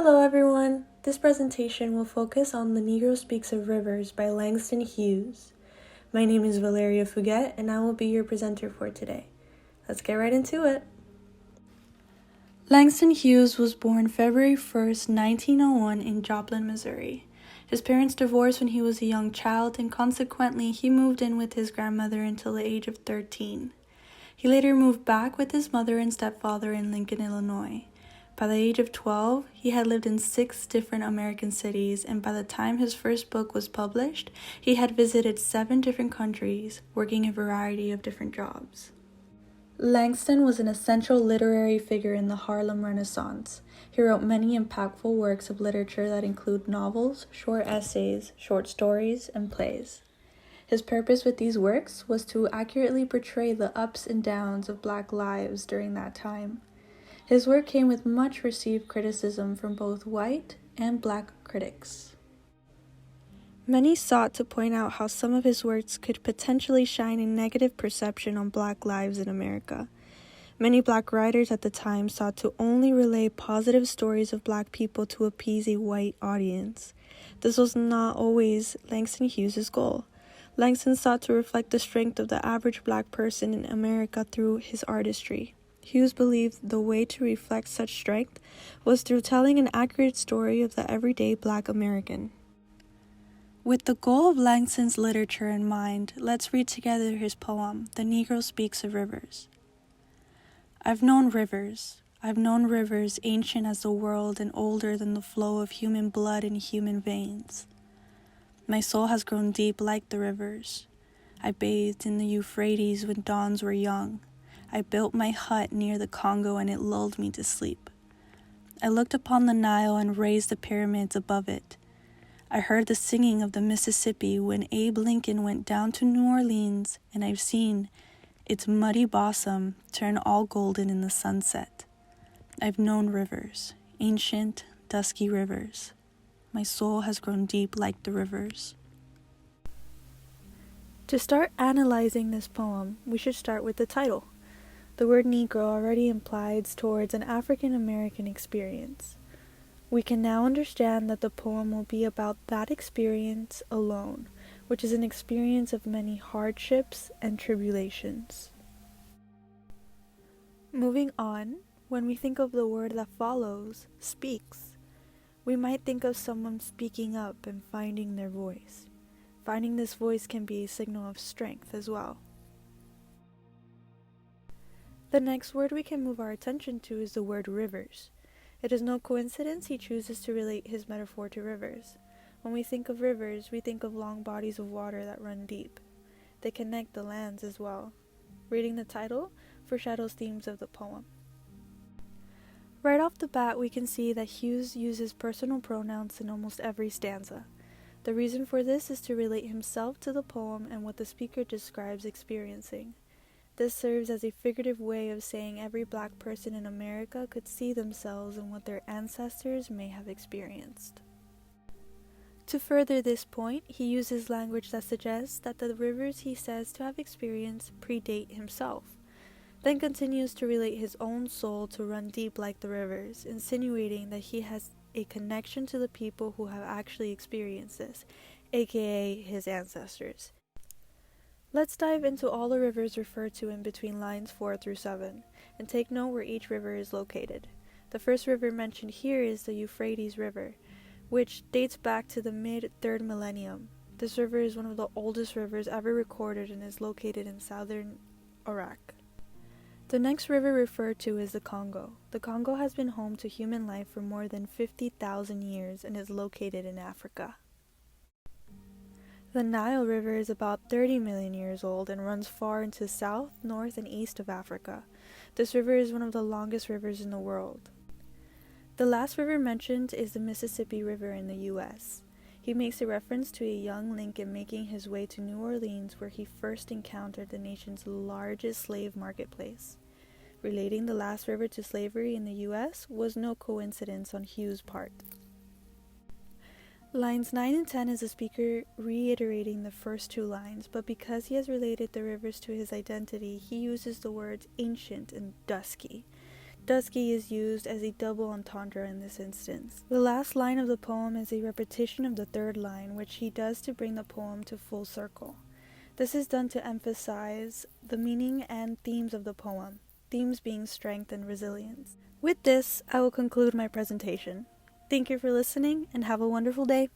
Hello everyone! This presentation will focus on The Negro Speaks of Rivers by Langston Hughes. My name is Valeria Fouguet and I will be your presenter for today. Let's get right into it. Langston Hughes was born February 1st, 1901 in Joplin, Missouri. His parents divorced when he was a young child and consequently he moved in with his grandmother until the age of 13. He later moved back with his mother and stepfather in Lincoln, Illinois. By the age of 12, he had lived in 6 different American cities, and by the time his first book was published, he had visited 7 different countries, working a variety of different jobs. Langston was an essential literary figure in the Harlem Renaissance. He wrote many impactful works of literature that include novels, short essays, short stories, and plays. His purpose with these works was to accurately portray the ups and downs of Black lives during that time. His work came with much received criticism from both white and Black critics. Many sought to point out how some of his works could potentially shine a negative perception on Black lives in America. Many Black writers at the time sought to only relay positive stories of Black people to appease a white audience. This was not always Langston Hughes' goal. Langston sought to reflect the strength of the average Black person in America through his artistry. Hughes believed the way to reflect such strength was through telling an accurate story of the everyday Black American. With the goal of Langston's literature in mind, let's read together his poem, The Negro Speaks of Rivers. I've known rivers ancient as the world and older than the flow of human blood in human veins. My soul has grown deep like the rivers. I bathed in the Euphrates when dawns were young. I built my hut near the Congo and it lulled me to sleep. I looked upon the Nile and raised the pyramids above it. I heard the singing of the Mississippi when Abe Lincoln went down to New Orleans, and I've seen its muddy bosom turn all golden in the sunset. I've known rivers, ancient, dusky rivers. My soul has grown deep like the rivers. To start analyzing this poem, we should start with the title. The word Negro already implies towards an African American experience. We can now understand that the poem will be about that experience alone, which is an experience of many hardships and tribulations. Moving on, when we think of the word that follows, speaks, we might think of someone speaking up and finding their voice. Finding this voice can be a signal of strength as well. The next word we can move our attention to is the word rivers. It is no coincidence he chooses to relate his metaphor to rivers. When we think of rivers, we think of long bodies of water that run deep. They connect the lands as well. Reading the title foreshadows themes of the poem. Right off the bat, we can see that Hughes uses personal pronouns in almost every stanza. The reason for this is to relate himself to the poem and what the speaker describes experiencing. This serves as a figurative way of saying every Black person in America could see themselves in what their ancestors may have experienced. To further this point, he uses language that suggests that the rivers he says to have experienced predate himself, then continues to relate his own soul to run deep like the rivers, insinuating that he has a connection to the people who have actually experienced this, aka his ancestors. Let's dive into all the rivers referred to in between lines 4 through 7, and take note where each river is located. The first river mentioned here is the Euphrates River, which dates back to the mid-3rd millennium. This river is one of the oldest rivers ever recorded and is located in southern Iraq. The next river referred to is the Congo. The Congo has been home to human life for more than 50,000 years and is located in Africa. The Nile River is about 30 million years old and runs far into south, north, and east of Africa. This river is one of the longest rivers in the world. The last river mentioned is the Mississippi River in the U.S. He makes a reference to a young Lincoln making his way to New Orleans where he first encountered the nation's largest slave marketplace. Relating the last river to slavery in the U.S. was no coincidence on Hughes' part. Lines 9 and 10 is the speaker reiterating the first 2 lines, but because he has related the rivers to his identity, he uses the words ancient and dusky. dusky is used as a double entendre in this instance. The last line of the poem is a repetition of the third line, which he does to bring the poem to full circle. This is done to emphasize the meaning and themes of the poem, themes being strength and resilience. With this, I will conclude my presentation. Thank you for listening and have a wonderful day.